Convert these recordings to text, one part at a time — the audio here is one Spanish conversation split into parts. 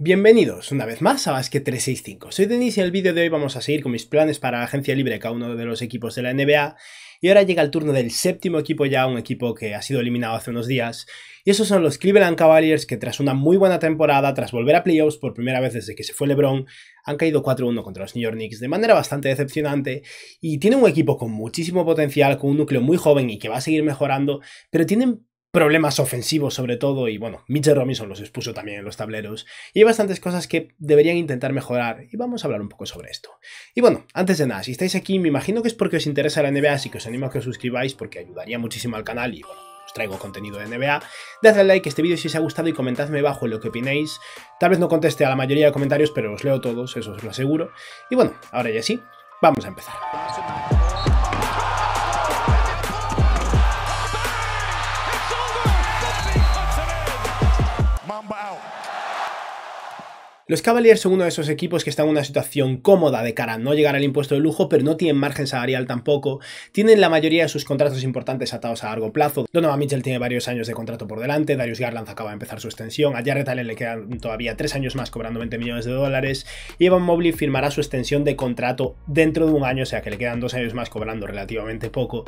Bienvenidos una vez más a Basket 365. Soy Denis y en el vídeo de hoy vamos a seguir con mis planes para la agencia libre de cada uno de los equipos de la NBA. Y ahora llega el turno del séptimo equipo ya, un equipo que ha sido eliminado hace unos días. Y esos son los Cleveland Cavaliers, que tras una muy buena temporada, tras volver a playoffs por primera vez desde que se fue LeBron, han caído 4-1 contra los New York Knicks de manera bastante decepcionante. Y tienen un equipo con muchísimo potencial, con un núcleo muy joven y que va a seguir mejorando, pero tienen problemas ofensivos sobre todo, y bueno, Mitchell Robinson los expuso también en los tableros, y hay bastantes cosas que deberían intentar mejorar, y vamos a hablar un poco sobre esto. Y bueno, antes de nada, si estáis aquí, me imagino que es porque os interesa la NBA, así que os animo a que os suscribáis porque ayudaría muchísimo al canal, y bueno, os traigo contenido de NBA. Dadle like a este vídeo si os ha gustado y comentadme abajo lo que opinéis. Tal vez no conteste a la mayoría de comentarios, pero os leo todos, eso os lo aseguro. Y bueno, ahora ya sí, vamos a empezar. Los Cavaliers son uno de esos equipos que están en una situación cómoda de cara a no llegar al impuesto de lujo, pero no tienen margen salarial tampoco. Tienen la mayoría de sus contratos importantes atados a largo plazo. Donovan Mitchell tiene varios años de contrato por delante, Darius Garland acaba de empezar su extensión, a Jarrett Allen le quedan todavía 3 años más cobrando $20 millones, y Evan Mobley firmará su extensión de contrato dentro de un año, o sea que le quedan 2 años más cobrando relativamente poco.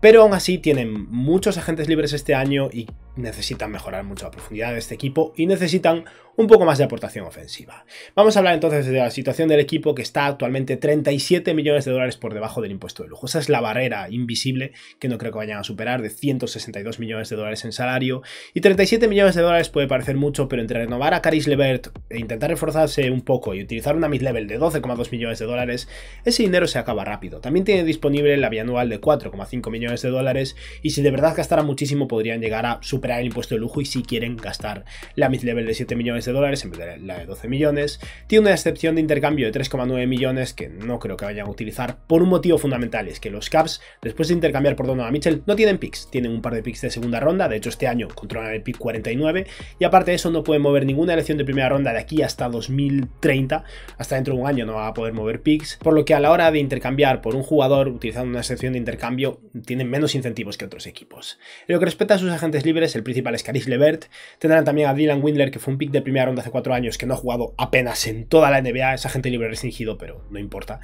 Pero aún así tienen muchos agentes libres este año y necesitan mejorar mucho la profundidad de este equipo y necesitan un poco más de aportación ofensiva. Vamos a hablar entonces de la situación del equipo, que está actualmente $37 millones por debajo del impuesto de lujo. Esa es la barrera invisible que no creo que vayan a superar, de $162 millones en salario. Y $37 millones puede parecer mucho, pero entre renovar a Caris LeVert e intentar reforzarse un poco y utilizar una mid-level de $12,2 millones, ese dinero se acaba rápido. También tiene disponible la bianual de $4,5 millones, y si de verdad gastaran muchísimo podrían llegar a superar el impuesto de lujo, y si quieren gastar la mid-level de $7 millones en vez de la de 12 millones. Tiene una excepción de intercambio de 3,9 millones que no creo que vayan a utilizar por un motivo fundamental, es que los Cavs, después de intercambiar por Donovan Mitchell, no tienen picks, tienen un par de picks de segunda ronda, de hecho este año controlan el pick 49, y aparte de eso no pueden mover ninguna elección de primera ronda de aquí hasta 2030, hasta dentro de un año no va a poder mover picks, por lo que a la hora de intercambiar por un jugador utilizando una excepción de intercambio tienen menos incentivos que otros equipos. En lo que respecta a sus agentes libres, el principal es Caris LeVert. Tendrán también a Dylan Windler, que fue un pick de primera ronda hace 4 años, que no ha jugado apenas en toda la NBA, es agente libre restringido, pero no importa.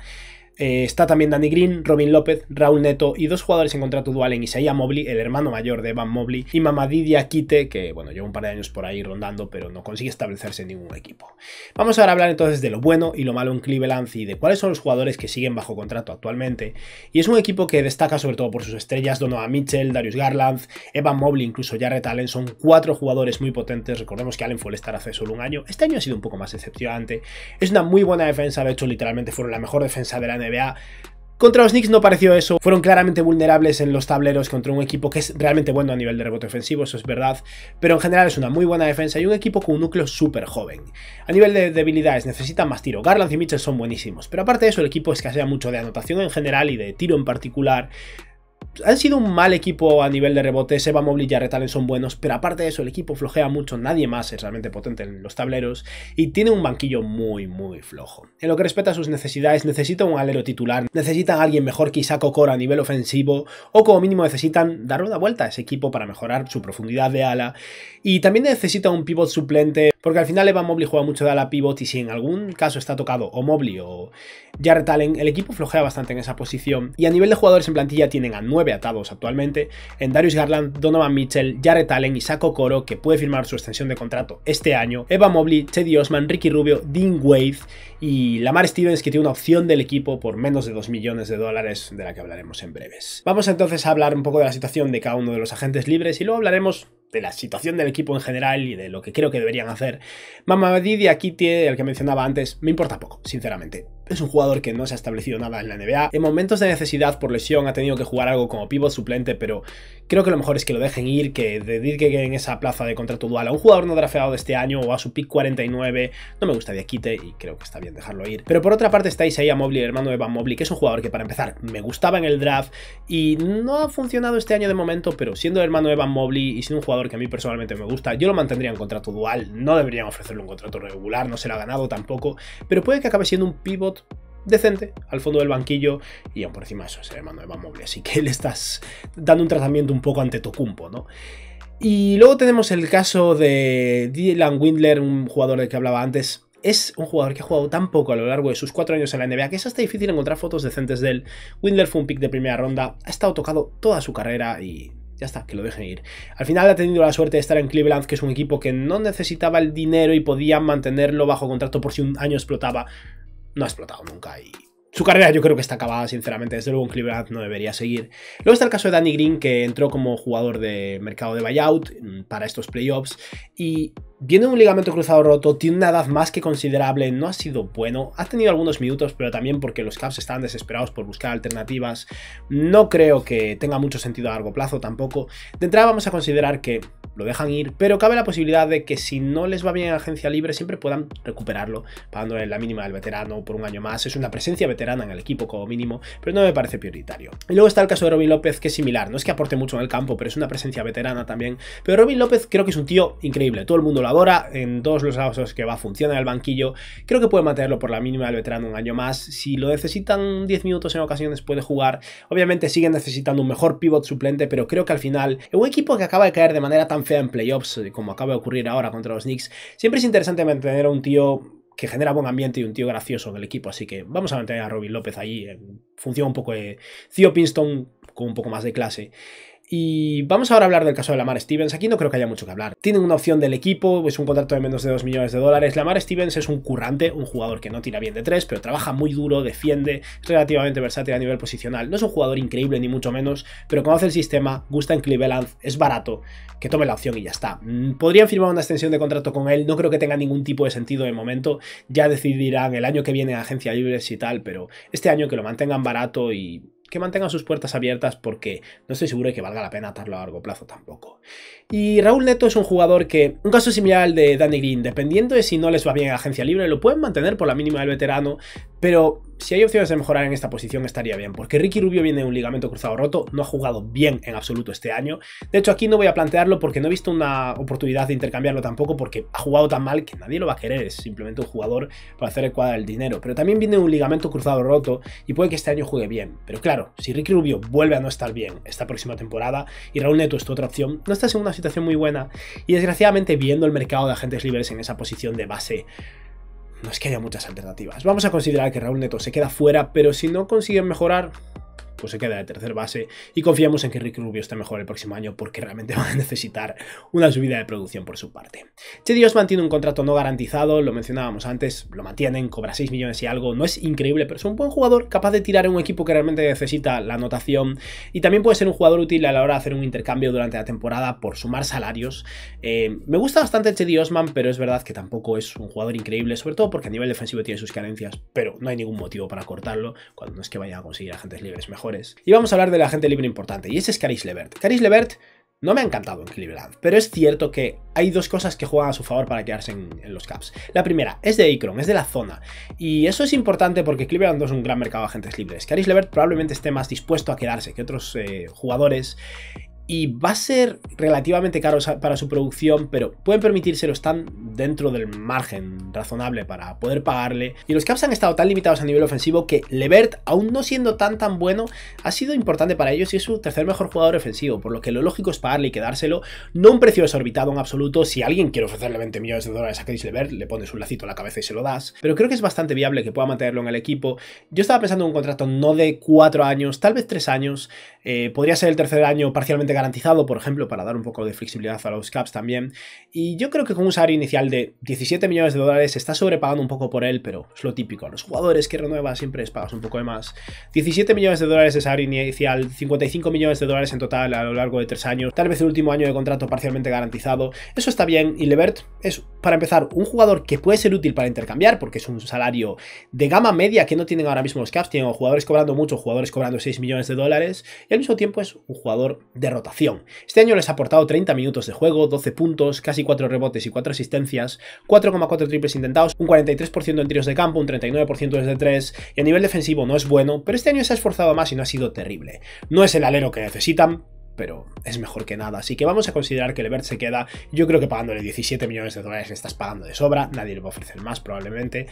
Está también Danny Green, Robin López, Raúl Neto y 2 jugadores en contrato dual en Isaiah Mobley, el hermano mayor de Evan Mobley, y Mamadi Diakite, que bueno, lleva un par de años por ahí rondando, pero no consigue establecerse en ningún equipo. Vamos ahora a hablar entonces de lo bueno y lo malo en Cleveland y de cuáles son los jugadores que siguen bajo contrato actualmente. Y es un equipo que destaca sobre todo por sus estrellas: Donovan Mitchell, Darius Garland, Evan Mobley, incluso Jarrett Allen. Son 4 jugadores muy potentes. Recordemos que Allen fue All-Star hace solo un año. Este año ha sido un poco más decepcionante. Es una muy buena defensa, de hecho literalmente fueron la mejor defensa de la NBA. Contra los Knicks no pareció eso, fueron claramente vulnerables en los tableros contra un equipo que es realmente bueno a nivel de rebote ofensivo, eso es verdad, pero en general es una muy buena defensa y un equipo con un núcleo súper joven. A nivel de debilidades necesitan más tiro, Garland y Mitchell son buenísimos, pero aparte de eso el equipo escasea mucho de anotación en general y de tiro en particular. Han sido un mal equipo a nivel de rebotes, Evan Mobley y Jarrett Allen son buenos, pero aparte de eso el equipo flojea mucho, nadie más es realmente potente en los tableros y tiene un banquillo muy flojo. En lo que respecta a sus necesidades, necesitan un alero titular, necesitan a alguien mejor que Isaac Okoro a nivel ofensivo, o como mínimo necesitan dar una vuelta a ese equipo para mejorar su profundidad de ala, y también necesitan un pivot suplente, porque al final Evan Mobley juega mucho de ala pivot y si en algún caso está tocado o Mobley o Jarrett Allen, el equipo flojea bastante en esa posición. Y a nivel de jugadores en plantilla tienen a 9 atados actualmente, en Darius Garland, Donovan Mitchell, Jarrett Allen, Isaac Okoro, que puede firmar su extensión de contrato este año, Evan Mobley, Cedi Osman, Ricky Rubio, Dean Wade y Lamar Stevens, que tiene una opción del equipo por menos de $2 millones, de la que hablaremos en breves. Vamos entonces a hablar un poco de la situación de cada uno de los agentes libres y luego hablaremos de la situación del equipo en general y de lo que creo que deberían hacer. Mamadi Diakite, el que mencionaba antes, me importa poco, sinceramente. Es un jugador que no se ha establecido nada en la NBA. En momentos de necesidad por lesión ha tenido que jugar algo como pivot suplente, pero creo que lo mejor es que lo dejen ir, que dediquen esa plaza de contrato dual a un jugador no drafteado de este año o a su pick 49. No me gusta Diakite y creo que está bien dejarlo ir. Pero por otra parte está Isaiah Mobley, el hermano de Evan Mobley, que es un jugador que para empezar me gustaba en el draft y no ha funcionado este año de momento, pero siendo el hermano de Evan Mobley y siendo un jugador que a mí personalmente me gusta, yo lo mantendría en contrato dual. No deberían ofrecerle un contrato regular, no se lo ha ganado tampoco, pero puede que acabe siendo un pivot decente al fondo del banquillo y aún por encima eso es el hermano de Evan Mobley, así que le estás dando un tratamiento un poco Antetokounmpo, ¿no? Y luego tenemos el caso de Dylan Windler, un jugador del que hablaba antes. Es un jugador que ha jugado tan poco a lo largo de sus 4 años en la NBA que es hasta difícil encontrar fotos decentes de él. Windler fue un pick de primera ronda, ha estado tocado toda su carrera y ya está, que lo dejen ir. Al final ha tenido la suerte de estar en Cleveland, que es un equipo que no necesitaba el dinero y podía mantenerlo bajo contrato por si un año explotaba. No ha explotado nunca y su carrera yo creo que está acabada, sinceramente. Desde luego en Cleveland no debería seguir. Luego está el caso de Danny Green, que entró como jugador de mercado de buyout para estos playoffs y viene un ligamento cruzado roto, tiene una edad más que considerable, no ha sido bueno, ha tenido algunos minutos, pero también porque los Cavs estaban desesperados por buscar alternativas. No creo que tenga mucho sentido a largo plazo tampoco. De entrada vamos a considerar que lo dejan ir, pero cabe la posibilidad de que si no les va bien en agencia libre siempre puedan recuperarlo, pagándole la mínima del veterano por un año más. Es una presencia veterana en el equipo como mínimo, pero no me parece prioritario. Y luego está el caso de Robin López, que es similar, no es que aporte mucho en el campo, pero es una presencia veterana también. Pero Robin López creo que es un tío increíble, todo el mundo lo adora, en todos los lados los que va funciona en el banquillo. Creo que puede mantenerlo por la mínima del veterano un año más. Si lo necesitan 10 minutos en ocasiones puede jugar. Obviamente siguen necesitando un mejor pivot suplente, pero creo que al final en un equipo que acaba de caer de manera tan fea en playoffs como acaba de ocurrir ahora contra los Knicks, siempre es interesante mantener a un tío que genera buen ambiente y un tío gracioso en el equipo, así que vamos a mantener a Robin López allí en función un poco de Theo Pinson con un poco más de clase. Y vamos ahora a hablar del caso de Lamar Stevens. Aquí no creo que haya mucho que hablar. Tienen una opción del equipo, es un contrato de menos de 2 millones de dólares. Lamar Stevens es un currante, un jugador que no tira bien de 3, pero trabaja muy duro, defiende, es relativamente versátil a nivel posicional. No es un jugador increíble ni mucho menos, pero conoce el sistema, gusta en Cleveland, es barato, que tome la opción y ya está. Podrían firmar una extensión de contrato con él, no creo que tenga ningún tipo de sentido de momento. Ya decidirán el año que viene en agencia libre y tal, pero este año que lo mantengan barato y que mantengan sus puertas abiertas porque no estoy seguro de que valga la pena atarlo a largo plazo tampoco. Y Raúl Neto es un jugador que, un caso similar al de Danny Green, dependiendo de si no les va bien en agencia libre, lo pueden mantener por la mínima del veterano, pero si hay opciones de mejorar en esta posición estaría bien, porque Ricky Rubio viene de un ligamento cruzado roto, no ha jugado bien en absoluto este año. De hecho, aquí no voy a plantearlo porque no he visto una oportunidad de intercambiarlo tampoco, porque ha jugado tan mal que nadie lo va a querer, es simplemente un jugador para hacer cuadrar el dinero. Pero también viene de un ligamento cruzado roto y puede que este año juegue bien. Pero claro, si Ricky Rubio vuelve a no estar bien esta próxima temporada y Raúl Neto es tu otra opción, no estás en una situación muy buena. Y desgraciadamente, viendo el mercado de agentes libres en esa posición de base, no es que haya muchas alternativas. Vamos a considerar que Raúl Neto se queda fuera, pero si no consiguen mejorar, pues se queda de tercer base y confiamos en que Ricky Rubio esté mejor el próximo año porque realmente van a necesitar una subida de producción por su parte. Cedi Osman tiene un contrato no garantizado, lo mencionábamos antes, lo mantienen, cobra 6 millones y algo, no es increíble, pero es un buen jugador capaz de tirar en un equipo que realmente necesita la anotación y también puede ser un jugador útil a la hora de hacer un intercambio durante la temporada por sumar salarios. Me gusta bastante Cedi Osman, pero es verdad que tampoco es un jugador increíble, sobre todo porque a nivel defensivo tiene sus carencias, pero no hay ningún motivo para cortarlo cuando no es que vayan a conseguir agentes libres mejor. Y vamos a hablar del agente libre importante, y ese es Caris LeVert. Caris LeVert no me ha encantado en Cleveland, pero es cierto que hay dos cosas que juegan a su favor para quedarse en los Cavs. La primera es de Akron, es de la zona, y eso es importante porque Cleveland no es un gran mercado de agentes libres. Caris LeVert probablemente esté más dispuesto a quedarse que otros jugadores, y va a ser relativamente caro para su producción, pero pueden permitírselo, están dentro del margen razonable para poder pagarle. Y los Cavs han estado tan limitados a nivel ofensivo que LeVert, aún no siendo tan bueno, ha sido importante para ellos y es su tercer mejor jugador ofensivo, por lo que lo lógico es pagarle y quedárselo. No un precio desorbitado en absoluto. Si alguien quiere ofrecerle 20 millones de dólares a Caris LeVert, le pones un lacito a la cabeza y se lo das, pero creo que es bastante viable que pueda mantenerlo en el equipo. Yo estaba pensando en un contrato no de 4 años, tal vez 3 años, podría ser el tercer año parcialmente garantizado, por ejemplo, para dar un poco de flexibilidad a los Cavs también. Y yo creo que con un salario inicial de 17 millones de dólares se está sobrepagando un poco por él, pero es lo típico. A los jugadores que renuevas siempre les pagas un poco de más. 17 millones de dólares de salario inicial, 55 millones de dólares en total a lo largo de 3 años, tal vez el último año de contrato parcialmente garantizado. Eso está bien, y LeVert es, para empezar, un jugador que puede ser útil para intercambiar, porque es un salario de gama media que no tienen ahora mismo los Cavs. Tienen jugadores cobrando mucho, jugadores cobrando 6 millones de dólares, y al mismo tiempo es un jugador de rotación. Este año les ha aportado 30 minutos de juego, 12 puntos, casi 4 rebotes y 4 asistencias, 4,4 triples intentados, un 43% en tiros de campo, un 39% desde 3, y a nivel defensivo no es bueno, pero este año se ha esforzado más y no ha sido terrible. No es el alero que necesitan, pero es mejor que nada. Así que vamos a considerar que LeVert se queda. Yo creo que pagándole 17 millones de dólares le estás pagando de sobra, nadie le va a ofrecer más probablemente.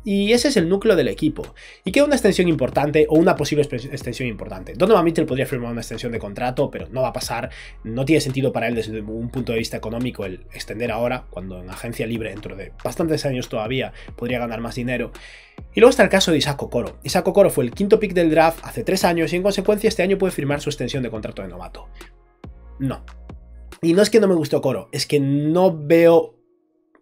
Y ese es el núcleo del equipo. Y queda una extensión importante o una posible extensión importante. Donovan Mitchell podría firmar una extensión de contrato, pero no va a pasar. No tiene sentido para él desde un punto de vista económico el extender ahora, cuando en agencia libre dentro de bastantes años todavía podría ganar más dinero. Y luego está el caso de Isaac Okoro. Isaac Okoro fue el quinto pick del draft hace 3 años y en consecuencia este año puede firmar su extensión de contrato de novato. No. Y no es que no me guste Okoro, es que no veo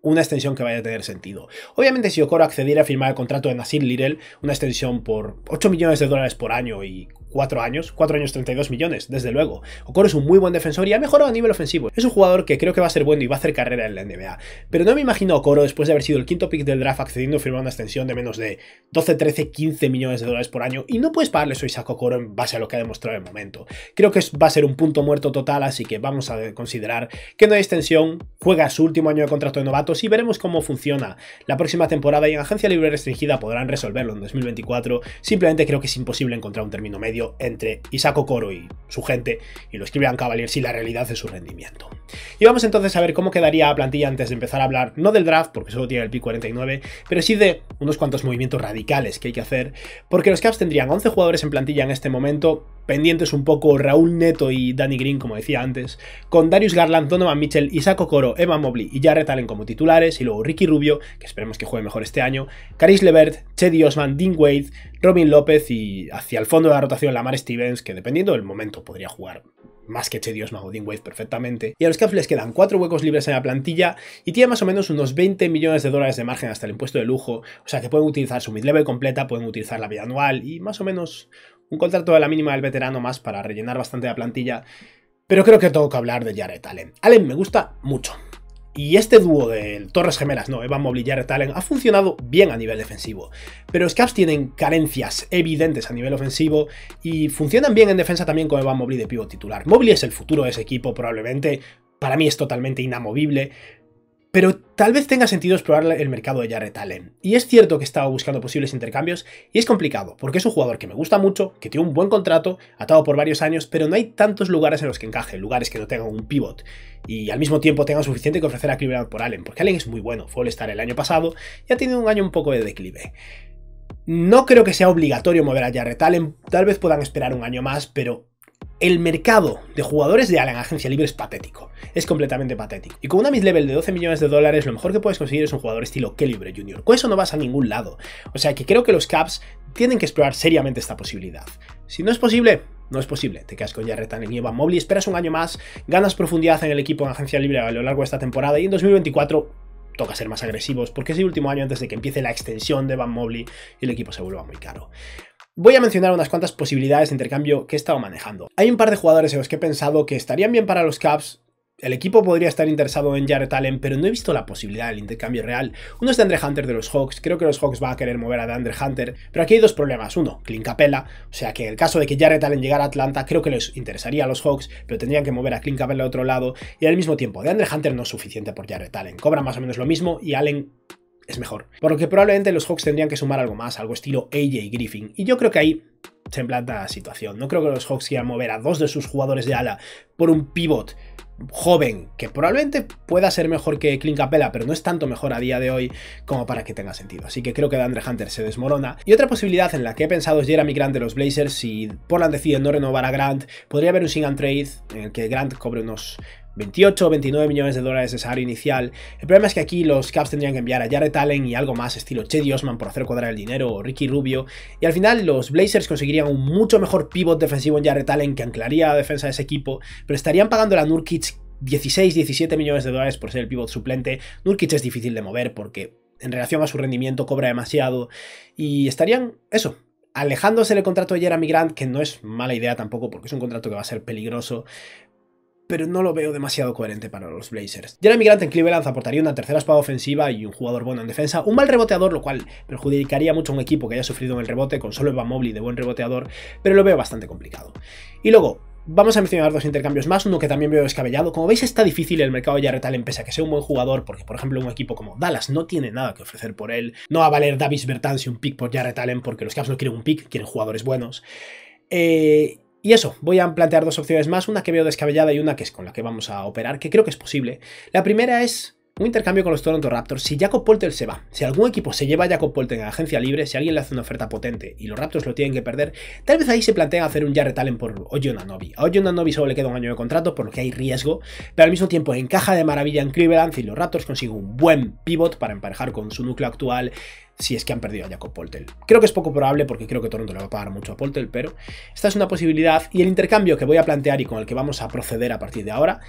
una extensión que vaya a tener sentido. Obviamente si Okoro accediera a firmar el contrato de Nasir Little, una extensión por 8 millones de dólares por año y 4 años 32 millones, desde luego. Okoro es un muy buen defensor y ha mejorado a nivel ofensivo. Es un jugador que creo que va a ser bueno y va a hacer carrera en la NBA. Pero no me imagino a Okoro, después de haber sido el quinto pick del draft, accediendo a firmar una extensión de menos de 12, 13, 15 millones de dólares por año. Y no puedes pagarle eso a Isaac Okoro en base a lo que ha demostrado en el momento. Creo que va a ser un punto muerto total, así que vamos a considerar que no hay extensión, juega su último año de contrato de novatos y veremos cómo funciona la próxima temporada, y en agencia libre restringida podrán resolverlo en 2024. Simplemente creo que es imposible encontrar un término medio entre Isaac Okoro y su gente y los Cleveland Cavaliers y la realidad de su rendimiento. Y vamos entonces a ver cómo quedaría la plantilla antes de empezar a hablar, no del draft, porque solo tiene el pick 49, pero sí de unos cuantos movimientos radicales que hay que hacer, porque los Cavs tendrían 11 jugadores en plantilla en este momento, pendientes un poco Raúl Neto y Danny Green, como decía antes, con Darius Garland, Donovan Mitchell, Isaac Okoro, Evan Mobley y Jarrett Allen como titulares, y luego Ricky Rubio, que esperemos que juegue mejor este año, Caris LeVert, Cedi Osman, Dean Wade, Robin López y hacia el fondo de la rotación Lamar Stevens, que dependiendo del momento podría jugar más que Cedi Osman o Dean Wade perfectamente. Y a los Cavs les quedan 4 huecos libres en la plantilla y tiene más o menos unos 20 millones de dólares de margen hasta el impuesto de lujo, o sea que pueden utilizar su mid-level completa, pueden utilizar la bianual y más o menos un contrato de la mínima del veterano más para rellenar bastante la plantilla. Pero creo que tengo que hablar de Jarrett Allen. Allen me gusta mucho. Y este dúo de Torres Gemelas, no, Evan Mobley y Jarrett Allen, ha funcionado bien a nivel defensivo. Pero los Cavs tienen carencias evidentes a nivel ofensivo y funcionan bien en defensa también con Evan Mobley de pívot titular. Mobley es el futuro de ese equipo probablemente, para mí es totalmente inamovible. Pero tal vez tenga sentido explorar el mercado de Jarrett Allen. Y es cierto que he estado buscando posibles intercambios y es complicado, porque es un jugador que me gusta mucho, que tiene un buen contrato, atado por varios años, pero no hay tantos lugares en los que encaje, lugares que no tengan un pivot y al mismo tiempo tengan suficiente que ofrecer a Cleveland por Allen, porque Allen es muy bueno, fue All-Star el año pasado y ha tenido un año un poco de declive. No creo que sea obligatorio mover a Jarrett Allen, tal vez puedan esperar un año más, pero el mercado de jugadores de Allen en agencia libre es patético, es completamente patético. Y con una mid-level de 12 millones de dólares, lo mejor que puedes conseguir es un jugador estilo Kelly Oubre Jr. Con eso no vas a ningún lado. O sea que creo que los Cavs tienen que explorar seriamente esta posibilidad. Si no es posible, no es posible. Te quedas con Jarrett Allen y Evan Mobley, esperas un año más, ganas profundidad en el equipo en agencia libre a lo largo de esta temporada y en 2024 toca ser más agresivos porque es el último año antes de que empiece la extensión de Evan Mobley y el equipo se vuelva muy caro. Voy a mencionar unas cuantas posibilidades de intercambio que he estado manejando. Hay un par de jugadores en los que he pensado que estarían bien para los Cavs. El equipo podría estar interesado en Jarrett Allen, pero no he visto la posibilidad del intercambio real. Uno es de DeAndre Hunter de los Hawks. Creo que los Hawks van a querer mover a DeAndre Hunter, pero aquí hay dos problemas. Uno, Clint Capela, o sea que en el caso de que Jarrett Allen llegara a Atlanta, creo que les interesaría a los Hawks, pero tendrían que mover a Clint Capela a otro lado. Y al mismo tiempo, DeAndre Hunter no es suficiente por Jarrett Allen. Cobra más o menos lo mismo y Allen es mejor. Por lo que probablemente los Hawks tendrían que sumar algo más, algo estilo AJ Griffin. Y yo creo que ahí se implanta la situación. No creo que los Hawks quieran mover a 2 de sus jugadores de ala por un pivot joven, que probablemente pueda ser mejor que Clint Capela, pero no es tanto mejor a día de hoy como para que tenga sentido. Así que creo que DeAndre Hunter se desmorona. Y otra posibilidad en la que he pensado es Jerami Grant de los Blazers. Si Portland decide no renovar a Grant, podría haber un sign and trade en el que Grant cobre unos 28 o 29 millones de dólares de salario inicial. El problema es que aquí los Cavs tendrían que enviar a Jarrett Allen y algo más estilo Cedi Osman por hacer cuadrar el dinero o Ricky Rubio, y al final los Blazers conseguirían un mucho mejor pivot defensivo en Jarrett Allen que anclaría la defensa de ese equipo, pero estarían pagando a Nurkic 16-17 millones de dólares por ser el pivot suplente. Nurkic es difícil de mover porque en relación a su rendimiento cobra demasiado y estarían, eso, alejándose del contrato de Jerami Grant, que no es mala idea tampoco porque es un contrato que va a ser peligroso, pero no lo veo demasiado coherente para los Blazers. Jerami Grant en Cleveland aportaría una tercera espada ofensiva y un jugador bueno en defensa, un mal reboteador, lo cual perjudicaría mucho a un equipo que haya sufrido en el rebote, con solo Evan Mobley de buen reboteador, pero lo veo bastante complicado. Y luego vamos a mencionar 2 intercambios más, uno que también veo descabellado. Como veis, está difícil el mercado de Jarrett Allen, pese a que sea un buen jugador, porque por ejemplo un equipo como Dallas no tiene nada que ofrecer por él. No va a valer Davis Bertans y un pick por Jarrett Allen, porque los Cavs no quieren un pick, quieren jugadores buenos. Y eso, voy a plantear dos opciones más, una que veo descabellada y una que es con la que vamos a operar, que creo que es posible. La primera es un intercambio con los Toronto Raptors. Si Jakob Poeltl se va, si algún equipo se lleva a Jakob Poeltl en la agencia libre, si alguien le hace una oferta potente y los Raptors lo tienen que perder, tal vez ahí se plantea hacer un Jarrett Allen por OG Anunoby. A OG Anunoby solo le queda un año de contrato, por lo que hay riesgo, pero al mismo tiempo encaja de maravilla en Cleveland y los Raptors consiguen un buen pivot para emparejar con su núcleo actual si es que han perdido a Jakob Poeltl. Creo que es poco probable porque creo que Toronto le va a pagar mucho a Poeltl, pero esta es una posibilidad y el intercambio que voy a plantear y con el que vamos a proceder a partir de ahora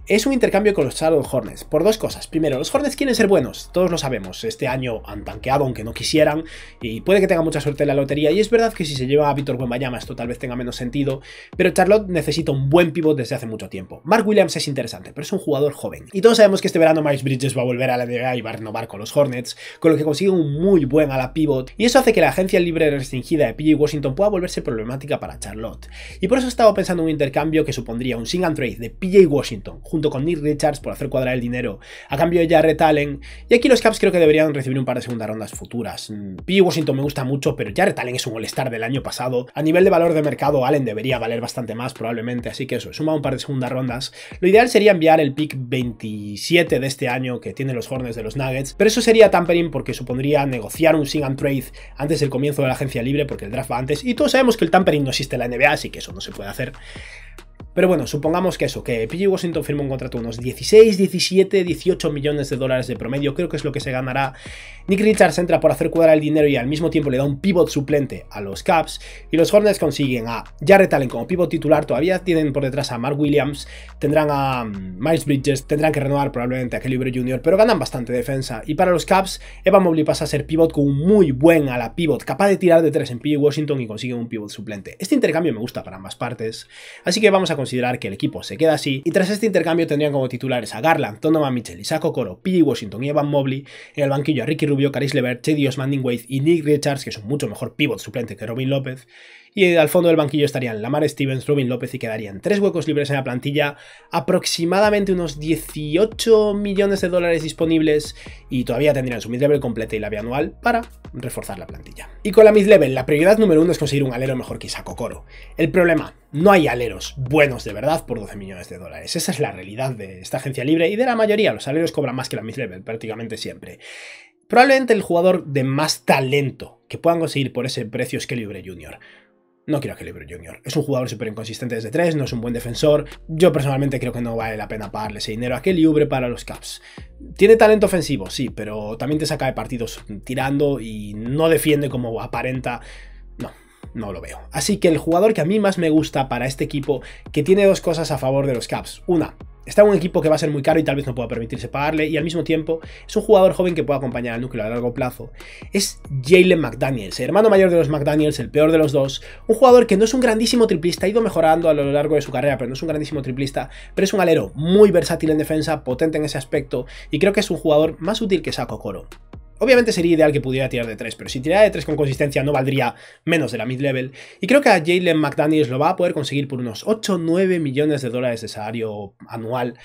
es un intercambio con los Charlotte Hornets por dos cosas. Primero, los Hornets quieren ser buenos, todos lo sabemos, este año han tanqueado aunque no quisieran y puede que tengan mucha suerte en la lotería y es verdad que si se lleva a Victor Wembanyama esto tal vez tenga menos sentido, pero Charlotte necesita un buen pivot desde hace mucho tiempo. Mark Williams es interesante, pero es un jugador joven y todos sabemos que este verano Miles Bridges va a volver a la NBA y va a renovar con los Hornets, con lo que consigue un muy buen ala pivot y eso hace que la agencia libre restringida de PJ Washington pueda volverse problemática para Charlotte. Y por eso he estado pensando en un intercambio que supondría un sing and trade de PJ Washington junto con Nick Richards por hacer cuadrar el dinero a cambio de Jarrett Allen, y aquí los Caps creo que deberían recibir un par de segundas rondas futuras. PJ Washington me gusta mucho, pero Jarrett Allen es un All-Star del año pasado. A nivel de valor de mercado, Allen debería valer bastante más probablemente, así que eso, suma un par de segundas rondas. Lo ideal sería enviar el pick 27 de este año que tienen los Hornets de los Nuggets, pero eso sería tampering porque supondría negociar un sing and trade antes del comienzo de la agencia libre porque el draft va antes y todos sabemos que el tampering no existe en la NBA, así que eso no se puede hacer. Pero bueno, supongamos que eso, que PJ Washington firma un contrato de unos 16, 17, 18 millones de dólares de promedio, creo que es lo que se ganará. Nick Richards entra por hacer cuadrar el dinero y al mismo tiempo le da un pivot suplente a los Caps, y los Hornets consiguen a Jarrett Allen como pivot titular, todavía tienen por detrás a Mark Williams, tendrán a Miles Bridges, tendrán que renovar probablemente a Kelly Oubre Jr., pero ganan bastante defensa, y para los Caps, Evan Mobley pasa a ser pivot con un muy buen ala pivot, capaz de tirar de 3 en PJ Washington y consiguen un pivot suplente. Este intercambio me gusta para ambas partes, así que vamos a considerar que el equipo se queda así, y tras este intercambio tendrían como titulares a Garland, Donovan Mitchell, Isaac Okoro, PJ Washington y Evan Mobley, en el banquillo a Ricky Rubio, Caris LeVert, Cedi Osman, Wade y Nick Richards, que es un mucho mejor pivot suplente que Robin López, y al fondo del banquillo estarían Lamar Stevens, Robin López y quedarían 3 huecos libres en la plantilla, aproximadamente unos 18 millones de dólares disponibles y todavía tendrían su mid-level completa y la bianual para reforzar la plantilla. Y con la mid-level, la prioridad número 1 es conseguir un alero mejor que Isaac Okoro. El problema, no hay aleros buenos de verdad por 12 millones de dólares. Esa es la realidad de esta agencia libre y de la mayoría, los aleros cobran más que la mid-level prácticamente siempre. Probablemente el jugador de más talento que puedan conseguir por ese precio es Kelly Oubre Jr. No quiero a Kelly Oubre Jr. Es un jugador súper inconsistente desde 3, no es un buen defensor. Yo personalmente creo que no vale la pena pagarle ese dinero a Kelly Oubre para los Caps. Tiene talento ofensivo, sí, pero también te saca de partidos tirando y no defiende como aparenta. No lo veo. Así que el jugador que a mí más me gusta para este equipo, que tiene dos cosas a favor de los Caps. Una, está en un equipo que va a ser muy caro y tal vez no pueda permitirse pagarle, y al mismo tiempo es un jugador joven que puede acompañar al núcleo a largo plazo. Es Jalen McDaniels, el hermano mayor de los McDaniels, el peor de los dos. Un jugador que no es un grandísimo triplista, ha ido mejorando a lo largo de su carrera, pero no es un grandísimo triplista, pero es un alero muy versátil en defensa, potente en ese aspecto, y creo que es un jugador más útil que Isaac Okoro. Obviamente sería ideal que pudiera tirar de 3, pero si tirara de 3 con consistencia no valdría menos de la mid-level. Y creo que a Jalen McDaniels lo va a poder conseguir por unos 8 o 9 millones de dólares de salario anual.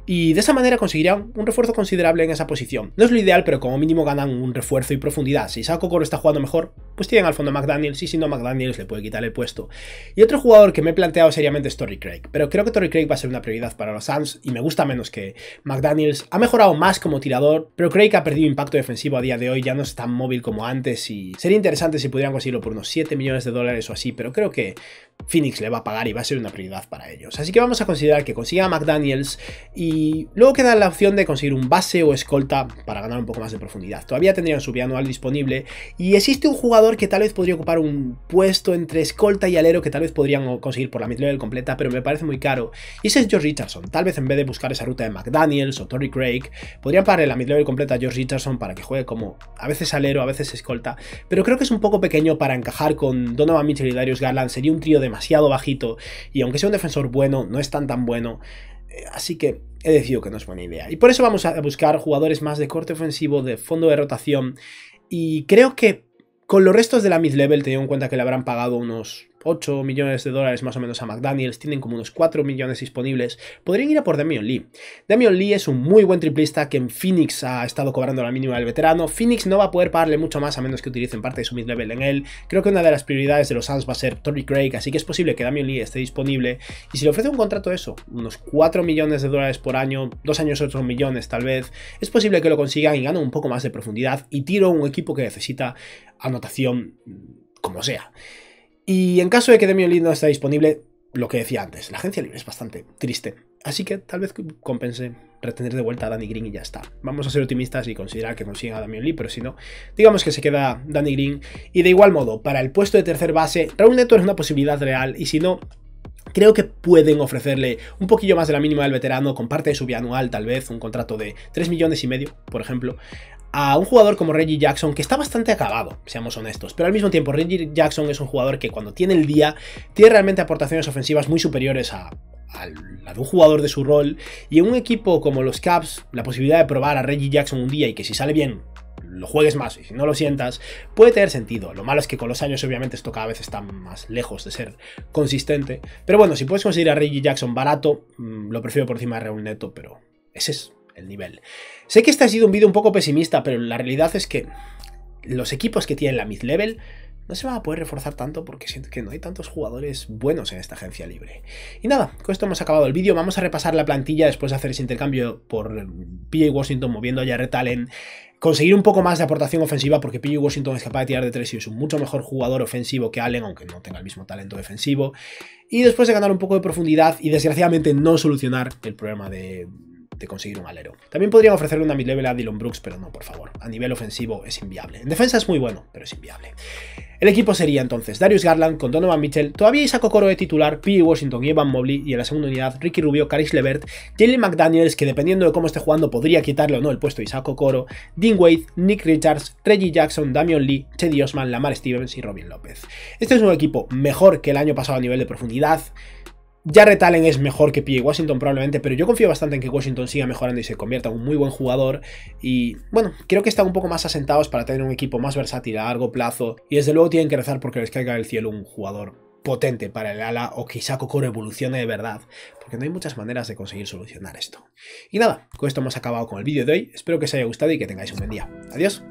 Y de esa manera conseguirían un refuerzo considerable en esa posición. No es lo ideal, pero como mínimo ganan un refuerzo y profundidad. Si Isaac Okoro está jugando mejor, pues tienen al fondo a McDaniels, y si no, McDaniels le puede quitar el puesto. Y otro jugador que me he planteado seriamente es Torrey Craig, pero creo que Torrey Craig va a ser una prioridad para los Suns y me gusta menos que McDaniels. Ha mejorado más como tirador, pero Craig ha perdido impacto defensivo a día de hoy, ya no es tan móvil como antes y sería interesante si pudieran conseguirlo por unos 7 millones de dólares o así, pero creo que Phoenix le va a pagar y va a ser una prioridad para ellos. Así que vamos a considerar que consiga a McDaniels y luego queda la opción de conseguir un base o escolta para ganar un poco más de profundidad. Todavía tendrían su bianual disponible y existe un jugador que tal vez podría ocupar un puesto entre escolta y alero que tal vez podrían conseguir por la mid-level completa, pero me parece muy caro, y ese es Josh Richardson. Tal vez en vez de buscar esa ruta de McDaniels o Torrey Craig, podrían pagarle la mid-level completa a Josh Richardson para que juegue como a veces alero, a veces escolta, pero creo que es un poco pequeño para encajar con Donovan Mitchell y Darius Garland. Sería un trío demasiado bajito y aunque sea un defensor bueno, no es tan bueno. Así que he decidido que no es buena idea. Y por eso vamos a buscar jugadores más de corte ofensivo, de fondo de rotación. Y creo que con los restos de la mid-level, teniendo en cuenta que le habrán pagado unos 8 millones de dólares más o menos a McDaniels, tienen como unos 4 millones disponibles, podrían ir a por Damion Lee. Damion Lee es un muy buen triplista que en Phoenix ha estado cobrando la mínima del veterano. Phoenix no va a poder pagarle mucho más a menos que utilicen parte de su mid-level en él. Creo que una de las prioridades de los Suns va a ser Torrey Craig, así que es posible que Damion Lee esté disponible. Y si le ofrece un contrato eso, unos 4 millones de dólares por año, 2 años 8 millones tal vez, es posible que lo consigan y ganen un poco más de profundidad y tiro un equipo que necesita anotación como sea. Y en caso de que Damion Lee no esté disponible, lo que decía antes, la agencia libre es bastante triste. Así que tal vez compense retener de vuelta a Danny Green y ya está. Vamos a ser optimistas y considerar que consiguen a Damion Lee, pero si no, digamos que se queda Danny Green. Y de igual modo, para el puesto de tercer base, Raul Neto es una posibilidad real y si no, creo que pueden ofrecerle un poquillo más de la mínima del veterano con parte de su bianual, tal vez un contrato de 3,5 millones, por ejemplo, a un jugador como Reggie Jackson, que está bastante acabado, seamos honestos, pero al mismo tiempo Reggie Jackson es un jugador que cuando tiene el día tiene realmente aportaciones ofensivas muy superiores a la de un jugador de su rol, y en un equipo como los Cavs, la posibilidad de probar a Reggie Jackson un día y que si sale bien lo juegues más y si no lo sientas, puede tener sentido. Lo malo es que con los años obviamente esto cada vez está más lejos de ser consistente, pero bueno, si puedes conseguir a Reggie Jackson barato, lo prefiero por encima de Raul Neto, pero ese es el nivel. Sé que este ha sido un vídeo un poco pesimista, pero la realidad es que los equipos que tienen la mid-level no se van a poder reforzar tanto porque siento que no hay tantos jugadores buenos en esta agencia libre. Y nada, con esto hemos acabado el vídeo. Vamos a repasar la plantilla después de hacer ese intercambio por PJ Washington moviendo a Jarrett Allen. Conseguir un poco más de aportación ofensiva porque PJ Washington es capaz de tirar de 3 y es un mucho mejor jugador ofensivo que Allen, aunque no tenga el mismo talento defensivo. Y después de ganar un poco de profundidad y desgraciadamente no solucionar el problema de conseguir un alero. También podrían ofrecerle una mid-level a Dillon Brooks, pero no, por favor. A nivel ofensivo es inviable. En defensa es muy bueno, pero es inviable. El equipo sería entonces Darius Garland con Donovan Mitchell, todavía Isaac Okoro de titular, PJ Washington y Evan Mobley, y en la segunda unidad Ricky Rubio, Caris LeVert, Jalen McDaniels, que dependiendo de cómo esté jugando podría quitarle o no el puesto a Isaac Okoro, Dean Wade, Nick Richards, Reggie Jackson, Damion Lee, Cedi Osman, Lamar Stevens y Robin López. Este es un equipo mejor que el año pasado a nivel de profundidad. Jarrett Allen es mejor que PJ Washington probablemente, pero yo confío bastante en que Washington siga mejorando y se convierta en un muy buen jugador. Y bueno, creo que están un poco más asentados para tener un equipo más versátil a largo plazo. Y desde luego tienen que rezar porque les caiga del cielo un jugador potente para el ala o que Isaac Okoro evolucione de verdad, porque no hay muchas maneras de conseguir solucionar esto. Y nada, con esto hemos acabado con el vídeo de hoy. Espero que os haya gustado y que tengáis un buen día. Adiós.